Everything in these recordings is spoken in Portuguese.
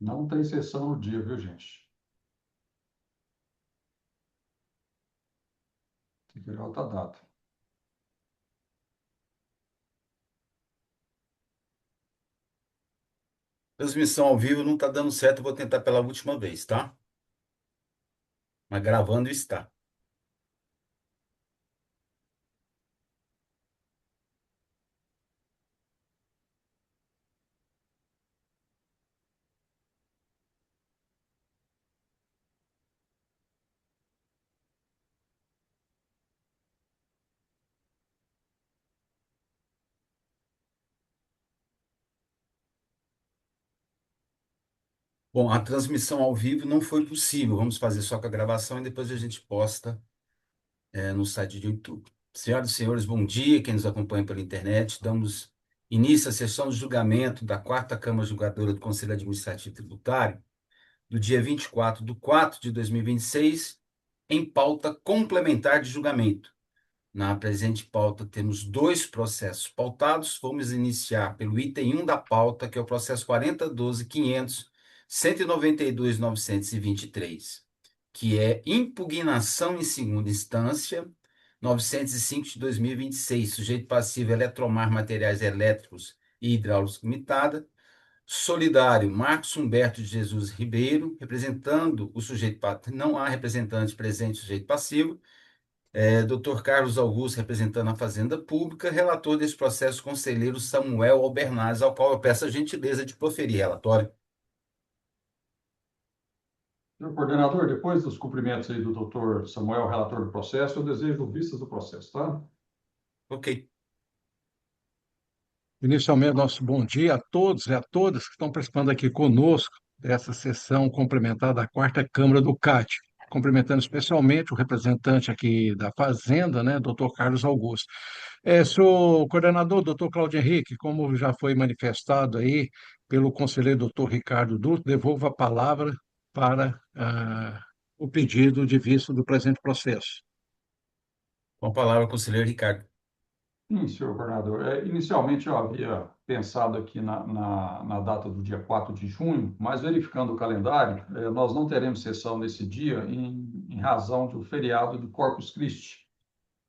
Não tem sessão no dia, viu, gente? Tem que ver outra data. Transmissão ao vivo não está dando certo, eu vou tentar pela última vez, tá? Mas gravando está. Bom, a transmissão ao vivo não foi possível. Vamos fazer só com a gravação e depois a gente posta, no site do YouTube. Senhoras e senhores, bom dia. Quem nos acompanha pela internet, damos início à sessão de julgamento da Quarta Câmara Julgadora do Conselho Administrativo Tributário, do dia 24/4/2026, em pauta complementar de julgamento. Na presente pauta, temos dois processos pautados. Vamos iniciar pelo item 1 da pauta, que é o processo 4012.500.192.923, que é impugnação em segunda instância, 905 de 2026, sujeito passivo Eletromar Materiais Elétricos e Hidráulicos Limitada, solidário Marcos Humberto de Jesus Ribeiro, representando o sujeito passivo. Não há representante presente, sujeito passivo. Dr. Carlos Augusto, representando a Fazenda Pública, relator desse processo, conselheiro Samuel Albernaz, ao qual eu peço a gentileza de proferir relatório. Senhor coordenador, depois dos cumprimentos aí do doutor Samuel, relator do processo, eu desejo vistas do processo, tá? Ok. Inicialmente, nosso bom dia a todos e a todas que estão participando aqui conosco dessa sessão complementar da Quarta Câmara do CAT, cumprimentando especialmente o representante aqui da Fazenda, né, doutor Carlos Augusto. Senhor coordenador, doutor Cláudio Henrique, como já foi manifestado aí pelo conselheiro doutor Ricardo Dutra, devolvo a palavra para o pedido de vista do presente processo. Com a palavra, conselheiro Ricardo. Sim, senhor coordenador. Inicialmente eu havia pensado aqui na data do dia 4 de junho, mas verificando o calendário, nós não teremos sessão nesse dia em razão do feriado de Corpus Christi.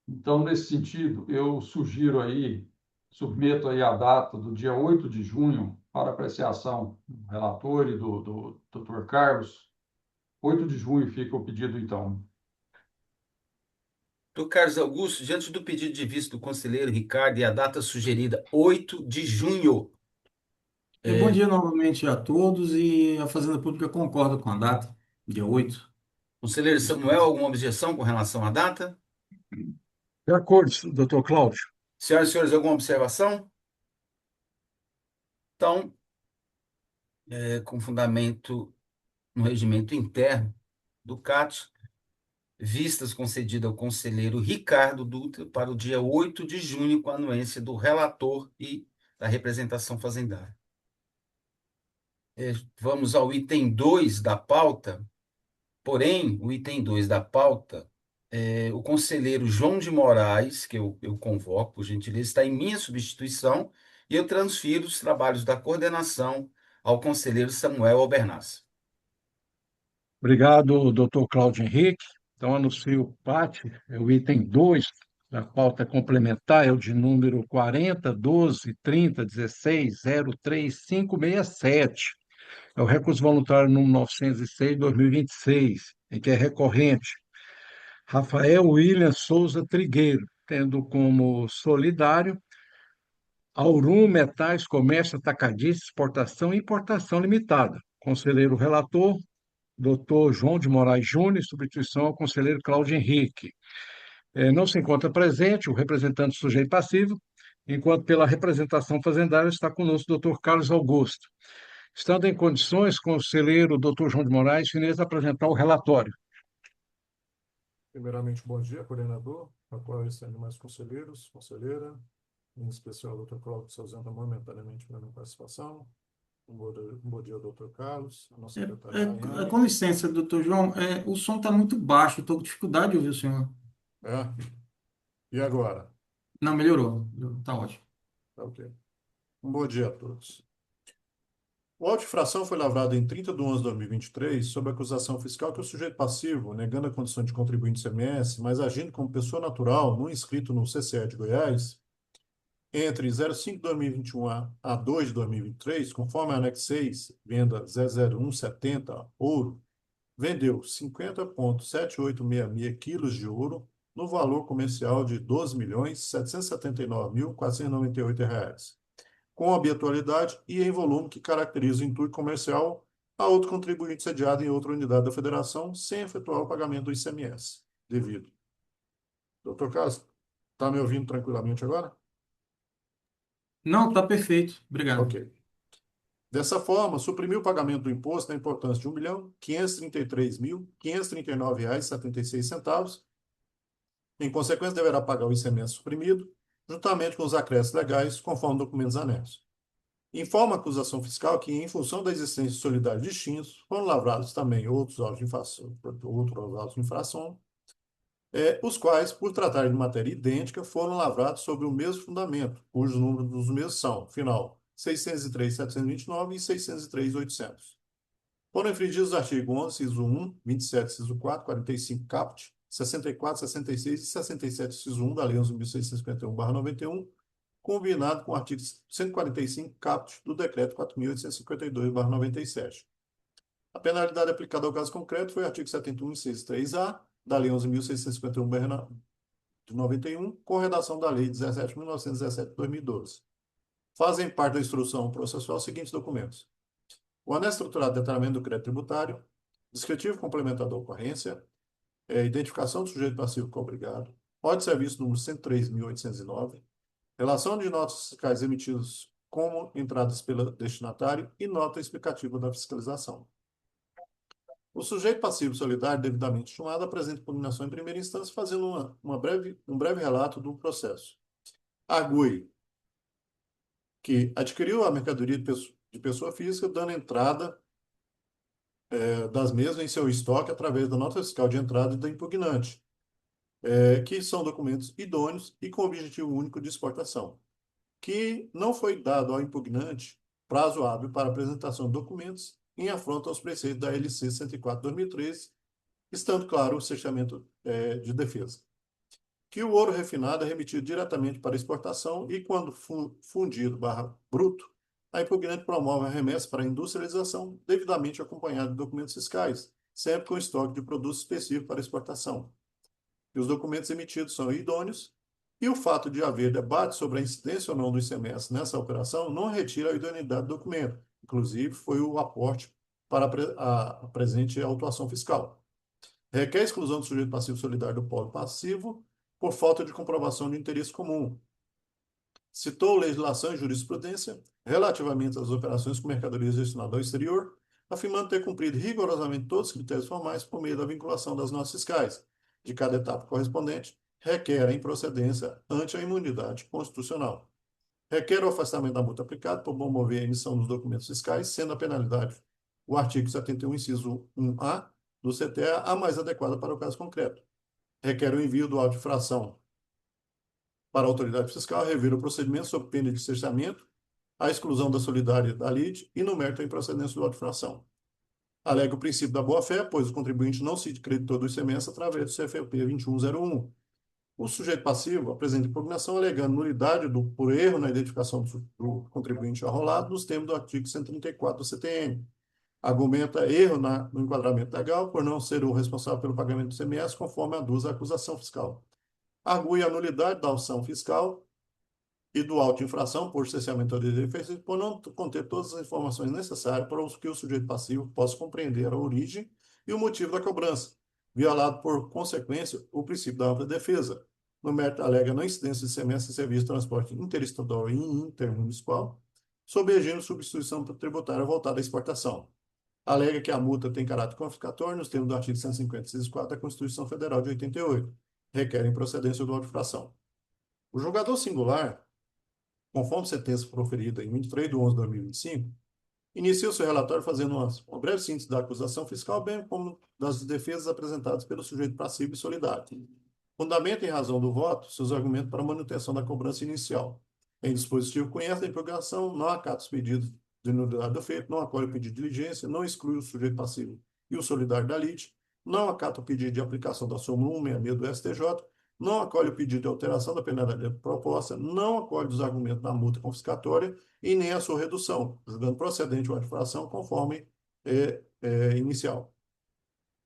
Então, nesse sentido, eu sugiro aí, submeto aí a data do dia 8 de junho para apreciação do relator e do Dr. Carlos. 8 de junho fica o pedido, então. Doutor Carlos Augusto, diante do pedido de vista do conselheiro Ricardo e a data sugerida, 8 de junho. Bom É, dia novamente a todos e a Fazenda Pública concorda com a data, dia 8. conselheiro Samuel, alguma objeção com relação à data? De acordo, doutor Cláudio. Senhoras e senhores, alguma observação? Então, com fundamento no regimento interno do CAT, vistas concedidas ao conselheiro Ricardo Dutra para o dia 8 de junho, com a anuência do relator e da representação fazendária. Vamos ao item 2 da pauta. Porém, o item 2 da pauta, o conselheiro João de Moraes, que eu convoco, por gentileza, está em minha substituição, e eu transfiro os trabalhos da coordenação ao conselheiro Samuel Albernaz. Obrigado, doutor Cláudio Henrique. Então, anuncio o PAT, é o item 2 da pauta complementar, é o de número 40123016036567. É o recurso voluntário número 906/2026, em que é recorrente Rafael William Souza Trigueiro, tendo como solidário Aurum Metais Comércio Atacadista, Exportação e Importação Limitada. Conselheiro relator, Dr. João de Moraes Júnior, substituição ao conselheiro Cláudio Henrique. Não se encontra presente o representante do sujeito passivo, enquanto pela representação fazendária está conosco o Dr. Carlos Augusto. Estando em condições, conselheiro Dr. João de Moraes, finaliza apresentar o relatório. Primeiramente, bom dia, coordenador, apoio os demais conselheiros, conselheira, em especial o Dr. Cláudio se ausenta momentaneamente para minha participação. Um bom dia, Dr. Carlos, a nossa secretária Rayane. Com licença, doutor João, o som está muito baixo, estou com dificuldade de ouvir o senhor. É? E agora? Não, melhorou, está ótimo. Tá ok. Um bom dia a todos. O auto de infração foi lavrado em 30 de 11 de 2023 sob a acusação fiscal que o sujeito passivo, negando a condição de contribuinte do ICMS, mas agindo como pessoa natural, não inscrito no CCE de Goiás, entre 05 de 2021 a 2 de 2023, conforme a anexo 6, venda 00170, ouro, vendeu 50,7866 quilos de ouro no valor comercial de R$ 12.779.498, com habitualidade e em volume que caracteriza o intuito comercial a outro contribuinte sediado em outra unidade da federação, sem efetuar o pagamento do ICMS devido. Doutor Carlos, está me ouvindo tranquilamente agora? Não, tá perfeito. Obrigado. Ok. Dessa forma, suprimiu o pagamento do imposto na importância de R$ 1.533.539,76. Em consequência, deverá pagar o ICMS suprimido, juntamente com os acréscimos legais, conforme documentos anexos. Informa a acusação fiscal que, em função da existência de solidários distintos, foram lavrados também outros autos de infração, os quais, por tratarem de matéria idêntica, foram lavrados sobre o mesmo fundamento, cujos números dos mesmos são, final, 603.729 e 603.800. Foram infringidos os artigos 11, inciso 1, 27, inciso 4, 45, caput, 64, 66 e 67, inciso 1 da Lei 11.651/91, combinado com o artigo 145, caput, do Decreto 4.852/97. A penalidade aplicada ao caso concreto foi o artigo 71, inciso 3A, da Lei 11.651/91, com redação da Lei 17.917/2012. Fazem parte da instrução processual os seguintes documentos: o anexo estruturado de detalhamento do crédito tributário, descritivo complementar da ocorrência, identificação do sujeito passivo cobrigado, ordem de serviço número 103.809, relação de notas fiscais emitidas como entradas pelo destinatário e nota explicativa da fiscalização. O sujeito passivo solidário devidamente chamado apresenta impugnação em primeira instância, fazendo um breve relato do processo. Argue que adquiriu a mercadoria de pessoa física, dando entrada das mesmas em seu estoque através da nota fiscal de entrada e da impugnante, que são documentos idôneos e com objetivo único de exportação, que não foi dado ao impugnante prazo hábil para apresentação de documentos em afronta aos preceitos da LC 104/2013, estando claro o cerceamento de defesa. Que o ouro refinado é remetido diretamente para exportação e, quando fundido bruto, a impugnante promove a remessa para a industrialização, devidamente acompanhado de documentos fiscais, sempre com estoque de produtos específicos para exportação. E os documentos emitidos são idôneos, e o fato de haver debate sobre a incidência ou não do ICMS nessa operação não retira a idoneidade do documento. Inclusive, foi o aporte para a presente autuação fiscal. Requer a exclusão do sujeito passivo solidário do polo passivo por falta de comprovação de interesse comum. Citou legislação e jurisprudência relativamente às operações com mercadorias destinadas ao exterior, afirmando ter cumprido rigorosamente todos os critérios formais por meio da vinculação das notas fiscais de cada etapa correspondente, requer a improcedência ante a imunidade constitucional. Requer o afastamento da multa aplicada por promover a emissão dos documentos fiscais, sendo a penalidade o artigo 71, inciso 1A do CTA a mais adequada para o caso concreto. Requer o envio do auto de infração para a autoridade fiscal, rever o procedimento sob pena de cerceamento, a exclusão da solidariedade da lide e no mérito a improcedência do auto de infração. Alega o princípio da boa-fé, pois o contribuinte não se creditou do ICMS através do CFP 2101. O sujeito passivo apresenta impugnação alegando nulidade por erro na identificação do contribuinte arrolado nos termos do artigo 134 do CTN. Argumenta erro no enquadramento legal por não ser o responsável pelo pagamento do ICMS, conforme aduz a acusação fiscal. Argue a nulidade da ação fiscal e do auto de infração por cerceamento de defesa por não conter todas as informações necessárias para que o sujeito passivo possa compreender a origem e o motivo da cobrança, violado por consequência o princípio da ampla defesa. No mérito, alega não incidência de ICMS em serviço de transporte interestadual e intermunicipal, sob regime de substituição tributária voltada à exportação. Alega que a multa tem caráter confiscatório nos termos do artigo 150, inciso 4 da Constituição Federal de 88. Requer improcedência do auto de infração. O julgador singular, conforme sentença proferida em 23 de 11 de 2025, inicia o seu relatório fazendo uma breve síntese da acusação fiscal, bem como das defesas apresentadas pelo sujeito passivo e solidário. Fundamenta em razão do voto seus argumentos para a manutenção da cobrança inicial. Em dispositivo, conhece a impugnação, não acata os pedidos de nulidade do feito, não acolhe o pedido de diligência, não exclui o sujeito passivo e o solidário da lite, não acata o pedido de aplicação da súmula 166 do STJ, não acolhe o pedido de alteração da penalidade proposta, não acolhe os argumentos da multa confiscatória e nem a sua redução, julgando procedente uma infração conforme inicial.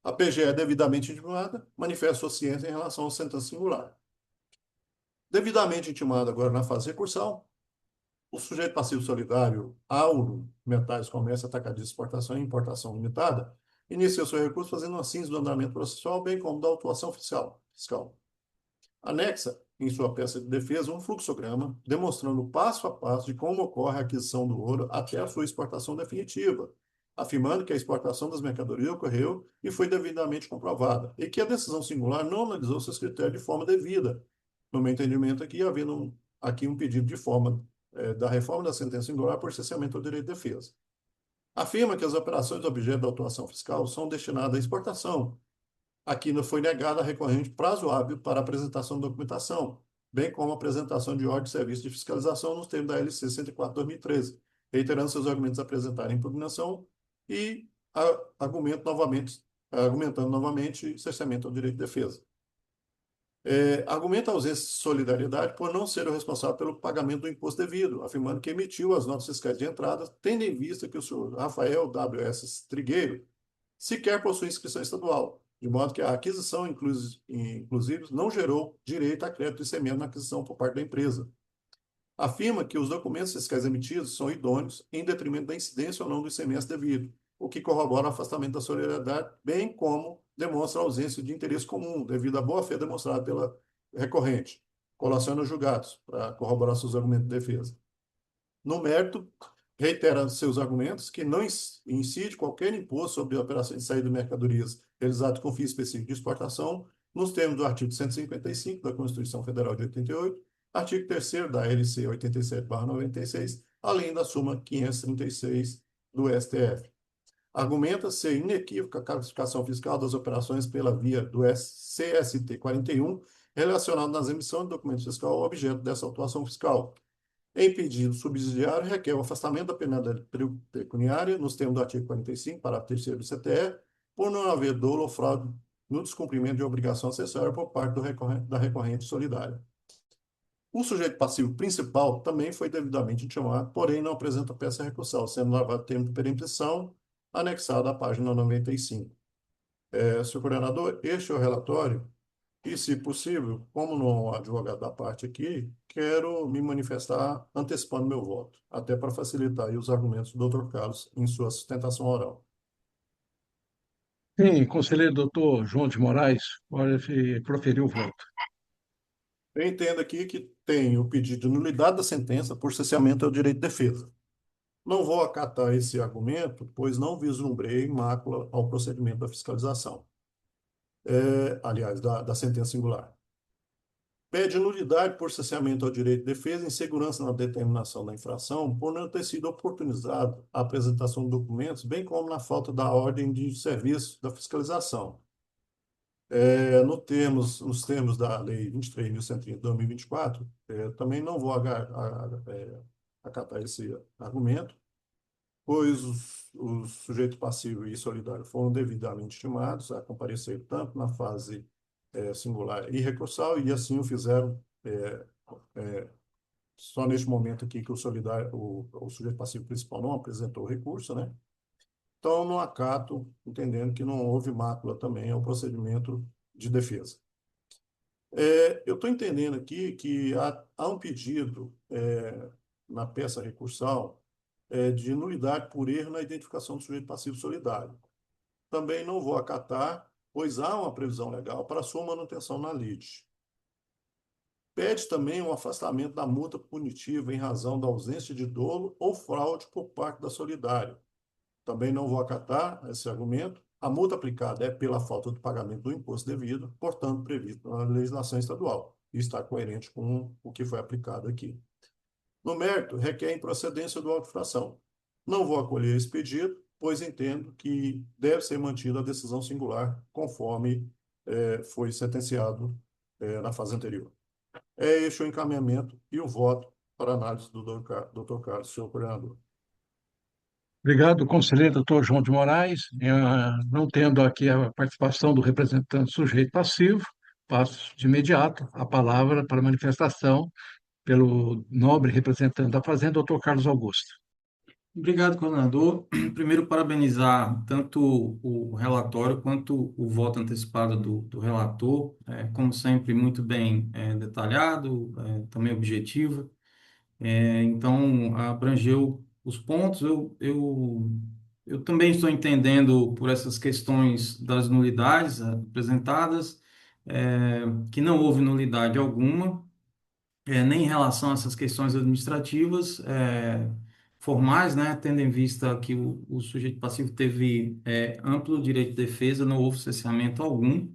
A PGE é devidamente intimada, manifesta sua ciência em relação à sentença singular. Devidamente intimado agora na fase recursal, o sujeito passivo solidário, Auro, Metais, Comércio, Atacadista, Exportação e Importação Limitada, inicia seu recurso fazendo uma síntese do andamento processual, bem como da autuação fiscal. Anexa, em sua peça de defesa, um fluxograma demonstrando passo a passo de como ocorre a aquisição do ouro até a sua exportação definitiva, afirmando que a exportação das mercadorias ocorreu e foi devidamente comprovada, e que a decisão singular não analisou seus critérios de forma devida. No meu entendimento aqui, havendo aqui um pedido de forma da reforma da sentença singular por cessamento ao direito de defesa. Afirma que as operações objeto da autuação fiscal são destinadas à exportação. Aqui não foi negada a recorrente prazo hábil para apresentação de documentação, bem como a apresentação de ordem de serviço de fiscalização nos termos da LC 104/2013, reiterando seus argumentos apresentados em impugnação e argumentando novamente cessamento ao direito de defesa. Argumenta a ausência de solidariedade por não ser o responsável pelo pagamento do imposto devido, afirmando que emitiu as notas fiscais de entrada, tendo em vista que o senhor Rafael W.S. Trigueiro sequer possui inscrição estadual, de modo que a aquisição, inclusive, não gerou direito a crédito de ICMS na aquisição por parte da empresa. Afirma que os documentos fiscais emitidos são idôneos em detrimento da incidência ou não do ICMS devido, o que corrobora o afastamento da solidariedade, bem como demonstra a ausência de interesse comum, devido à boa-fé demonstrada pela recorrente, colaciona os julgados, para corroborar seus argumentos de defesa. No mérito, reitera seus argumentos que não incide qualquer imposto sobre operações de saída de mercadorias realizadas com fim específico de exportação, nos termos do artigo 155 da Constituição Federal de 88, artigo 3º da LC 87/96, além da súmula 536 do STF. Argumenta ser inequívoca a classificação fiscal das operações pela via do CST 41, relacionado nas emissões de documento fiscal ao objeto dessa autuação fiscal. Em pedido subsidiário, requer o afastamento da penalidade pecuniária, nos termos do artigo 45, parágrafo 3º do CTE, por não haver dolo ou fraude no descumprimento de obrigação acessória por parte da recorrente solidária. O sujeito passivo principal também foi devidamente intimado, porém não apresenta peça recursal, sendo lavado termo de perempção, anexado à página 95. Senhor coordenador, este é o relatório e, se possível, como não há advogado da parte aqui, quero me manifestar antecipando meu voto, até para facilitar aí os argumentos do Dr. Carlos em sua sustentação oral. Sim, conselheiro doutor João de Moraes, pode proferir o voto. Eu entendo aqui que tem o pedido de nulidade da sentença por cessamento ao direito de defesa. Não vou acatar esse argumento, pois não vislumbrei mácula ao procedimento da fiscalização. Aliás, da sentença singular. Pede nulidade por cessamento ao direito de defesa, insegurança na determinação da infração, por não ter sido oportunizado a apresentação de documentos, bem como na falta da ordem de serviço da fiscalização. Nos termos da Lei 23.130 de 2024, também não vou acatar esse argumento, pois os sujeitos passivos e solidários foram devidamente intimados a comparecer tanto na fase singular e recursal, e assim o fizeram só neste momento aqui que o sujeito passivo principal não apresentou recurso, né? Então, não acato, entendendo que não houve mácula também ao procedimento de defesa. Eu estou entendendo aqui que há um pedido na peça recursal de nulidade por erro na identificação do sujeito passivo solidário. Também não vou acatar, pois há uma previsão legal para sua manutenção na lide. Pede também um afastamento da multa punitiva em razão da ausência de dolo ou fraude por parte da solidária. Também não vou acatar esse argumento. A multa aplicada é pela falta do pagamento do imposto devido, portanto, previsto na legislação estadual, e está coerente com o que foi aplicado aqui. No mérito, requer improcedência do auto-infração. Não vou acolher esse pedido, pois entendo que deve ser mantida a decisão singular, conforme foi sentenciado na fase anterior. É este o encaminhamento e o voto para análise do Dr. Carlos, senhor coordenador. Obrigado, conselheiro doutor João de Moraes. Não tendo aqui a participação do representante sujeito passivo, passo de imediato a palavra para manifestação pelo nobre representante da Fazenda, doutor Carlos Augusto. Obrigado, coordenador. Primeiro, parabenizar tanto o relatório quanto o voto antecipado do relator. Como sempre, muito bem detalhado, também objetivo. Então, abrangeu os pontos. Eu também estou entendendo por essas questões das nulidades apresentadas, que não houve nulidade alguma, nem em relação a essas questões administrativas, formais, né, tendo em vista que o sujeito passivo teve amplo direito de defesa, não houve cesseamento algum.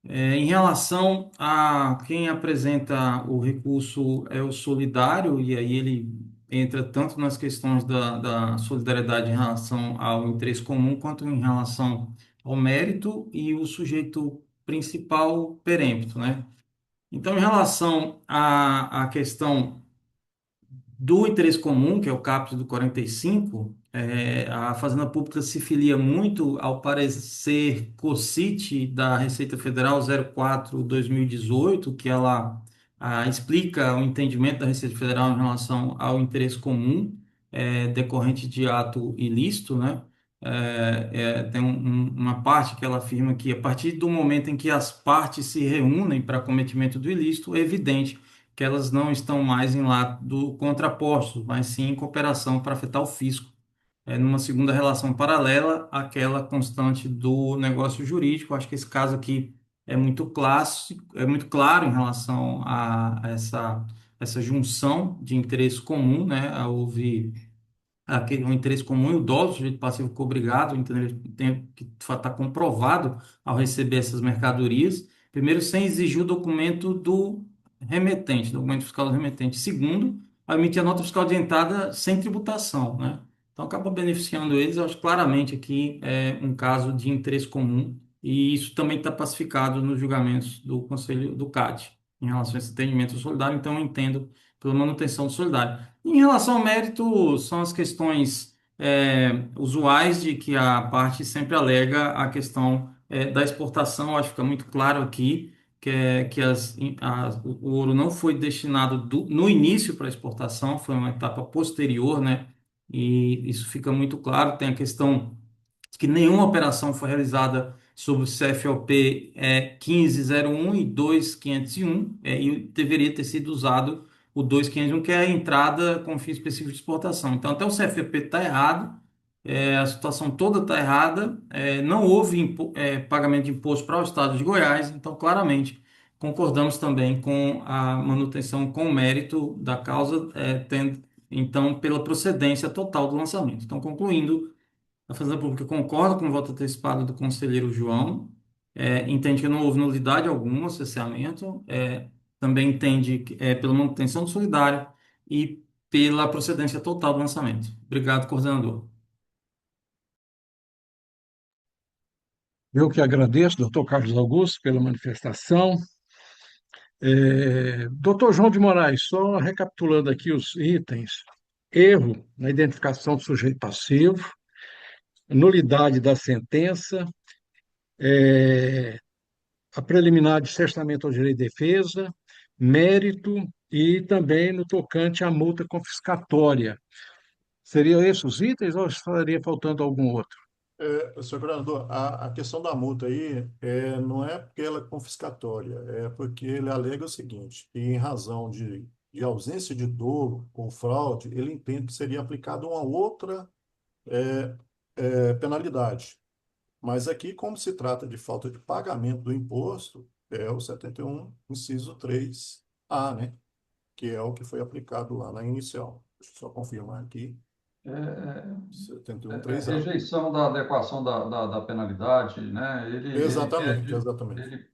Em relação a quem apresenta o recurso é o solidário, e aí ele entra tanto nas questões da solidariedade em relação ao interesse comum, quanto em relação ao mérito e o sujeito principal perempto, né? Então, em relação à questão do interesse comum, que é o caput do 45, a Fazenda Pública se filia muito ao parecer COCIT da Receita Federal 04/2018, que ela explica o entendimento da Receita Federal em relação ao interesse comum decorrente de ato ilícito, né? Tem uma parte que ela afirma que a partir do momento em que as partes se reúnem para cometimento do ilícito, é evidente que elas não estão mais em lado contraposto, mas sim em cooperação para afetar o fisco, numa segunda relação paralela àquela constante do negócio jurídico. Acho que esse caso aqui é muito clássico, é muito claro em relação a essa junção de interesse comum, né? Houve um interesse comum e o dolo do sujeito passivo ficou obrigado, entendeu? Tem que está comprovado ao receber essas mercadorias. Primeiro, sem exigir o documento do remetente, documento fiscal do remetente. Segundo, a emitir a nota fiscal adiantada sem tributação, né? Então, acaba beneficiando eles. Eu acho claramente aqui um caso de interesse comum e isso também está pacificado nos julgamentos do Conselho do CAD em relação a esse atendimento solidário. Então, eu entendo pela manutenção do solidário. Em relação ao mérito, são as questões usuais de que a parte sempre alega a questão da exportação. Eu acho que fica muito claro aqui que o ouro não foi destinado no início para exportação, foi uma etapa posterior, né? E isso fica muito claro. Tem a questão que nenhuma operação foi realizada sobre o CFOP 1501 e 2501, e deveria ter sido usado o 2501, que é a entrada com fim específico de exportação. Então, até o CFOP está errado, a situação toda está errada, não houve pagamento de imposto para o estado de Goiás, então, claramente, concordamos também com a manutenção com o mérito da causa, então, pela procedência total do lançamento. Então, concluindo, a Fazenda Pública concorda com o voto antecipado do conselheiro João, entende que não houve nulidade alguma, cesseamento, também entende que pela manutenção do solidário e pela procedência total do lançamento. Obrigado, coordenador. Eu que agradeço, doutor Carlos Augusto, pela manifestação. Doutor João de Moraes, só recapitulando aqui os itens: erro na identificação do sujeito passivo, nulidade da sentença, a preliminar de cerceamento ao direito de defesa, mérito e também no tocante à multa confiscatória. Seriam esses os itens ou estaria faltando algum outro? Senhor governador, a questão da multa aí não é porque ela é confiscatória, é porque ele alega o seguinte, que em razão de ausência de dolo ou fraude, ele entende que seria aplicada uma outra penalidade. Mas aqui, como se trata de falta de pagamento do imposto, é o 71, inciso 3A, né? Que é o que foi aplicado lá na inicial. Deixa eu só confirmar aqui. É, 71, 3A. rejeição da adequação da penalidade, né? Exatamente, exatamente.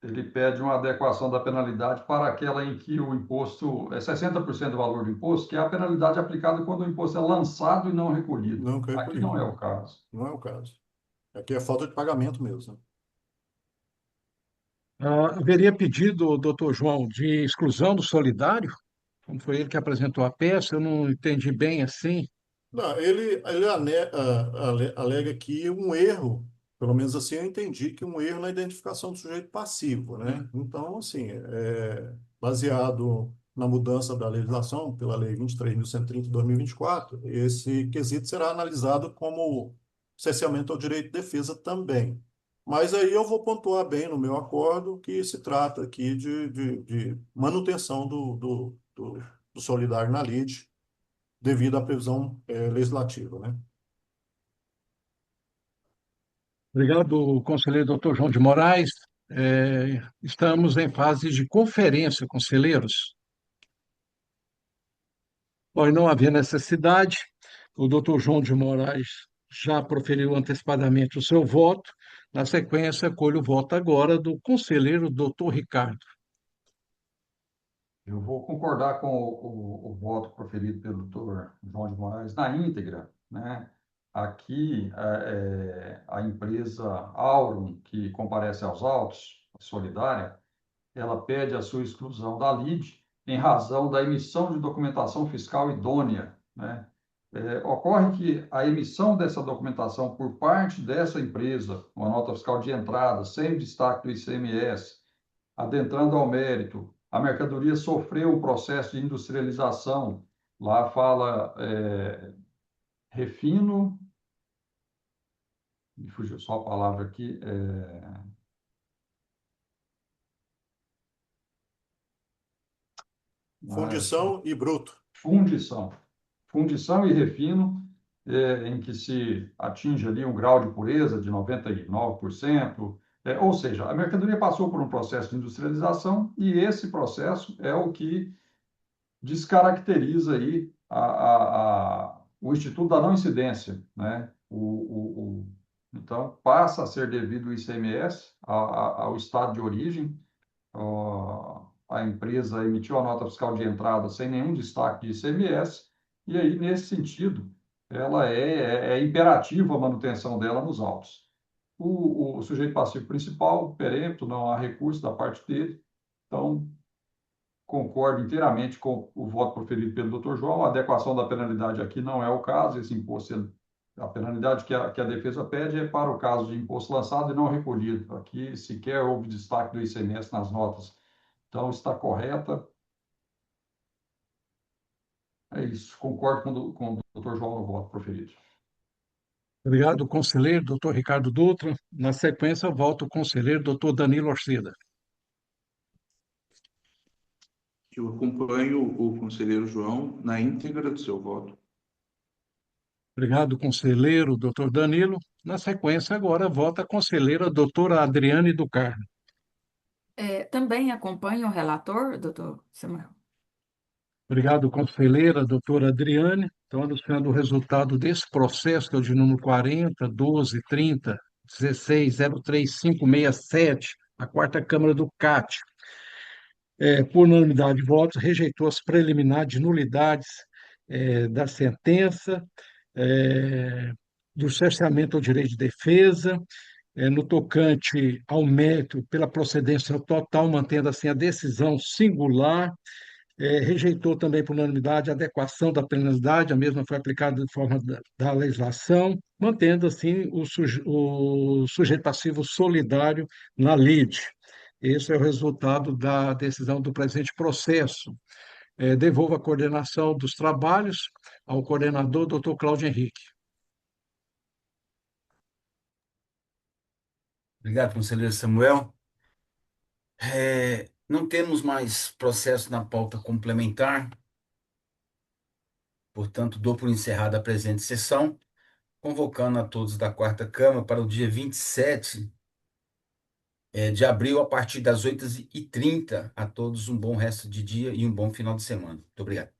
Ele pede uma adequação da penalidade para aquela em que o imposto é 60% do valor do imposto, que é a penalidade aplicada quando o imposto é lançado e não recolhido. Não foi Aqui não é recolhido. o caso. Não é o caso. Aqui é falta de pagamento mesmo, né? Haveria pedido, doutor João, de exclusão do solidário, como foi ele que apresentou a peça, eu não entendi bem assim. Não, ele alega aqui um erro, pelo menos assim eu entendi, que um erro na identificação do sujeito passivo, né? Então, assim, baseado na mudança da legislação pela Lei 23.130 de 2024, esse quesito será analisado como cerceamento ao direito de defesa também. Mas aí eu vou pontuar bem no meu acordo que se trata aqui de manutenção do solidário na lide, devido à previsão legislativa, né? Obrigado, conselheiro doutor João de Moraes. Estamos em fase de conferência, conselheiros. Bom, não havia necessidade. O doutor João de Moraes já proferiu antecipadamente o seu voto. Na sequência, colho o voto agora do conselheiro doutor Ricardo. Eu vou concordar com o voto proferido pelo doutor João de Moraes na íntegra, né? Aqui, a empresa Aurum, que comparece aos autos, solidária, ela pede a sua exclusão da lide em razão da emissão de documentação fiscal idônea, né? Ocorre que a emissão dessa documentação por parte dessa empresa, uma nota fiscal de entrada, sem destaque do ICMS, adentrando ao mérito, a mercadoria sofreu um processo de industrialização. Lá fala refino, me fugiu só a palavra aqui, Fundição e bruto. fundição. Fundição e refino, em que se atinge ali um grau de pureza de 99%, ou seja, a mercadoria passou por um processo de industrialização e esse processo é o que descaracteriza aí o Instituto da Não Incidência, né? Então, passa a ser devido o ICMS ao estado de origem. A empresa emitiu a nota fiscal de entrada sem nenhum destaque de ICMS, e aí, nesse sentido, ela é imperativa a manutenção dela nos autos. O sujeito passivo principal, perempto, não há recurso da parte dele, então concordo inteiramente com o voto proferido pelo Dr. João. A adequação da penalidade aqui não é o caso. Esse imposto, a penalidade que a defesa pede é para o caso de imposto lançado e não recolhido. Aqui sequer houve destaque do ICMS nas notas. Então, está correta. É isso. Concordo com o Dr. João no voto proferido. Obrigado, conselheiro doutor Ricardo Dutra. Na sequência, volta o conselheiro doutor Danilo Orcida. Eu acompanho o conselheiro João na íntegra do seu voto. Obrigado, conselheiro doutor Danilo. Na sequência, agora, vota a conselheira doutora Adriane do Carmo. Também acompanho o relator, doutor Samuel. Obrigado, conselheira doutora Adriane. Então, anunciando o resultado desse processo, que é o de número 40, 12, 30, 16, 03567, a quarta Câmara do CAT, por unanimidade de votos, rejeitou as preliminares de nulidades da sentença, do cerceamento ao direito de defesa, no tocante ao mérito pela procedência total, mantendo assim a decisão singular. Rejeitou também por unanimidade a adequação da penalidade, a mesma foi aplicada de forma da legislação, mantendo assim o sujeito passivo solidário na lide. Esse é o resultado da decisão do presente processo. Devolvo a coordenação dos trabalhos ao coordenador, doutor Cláudio Henrique. Obrigado, conselheiro Samuel. Não temos mais processo na pauta complementar, portanto, dou por encerrada a presente sessão, convocando a todos da quarta Câmara para o dia 27 de abril, a partir das 8h30. A todos um bom resto de dia e um bom final de semana. Muito obrigado.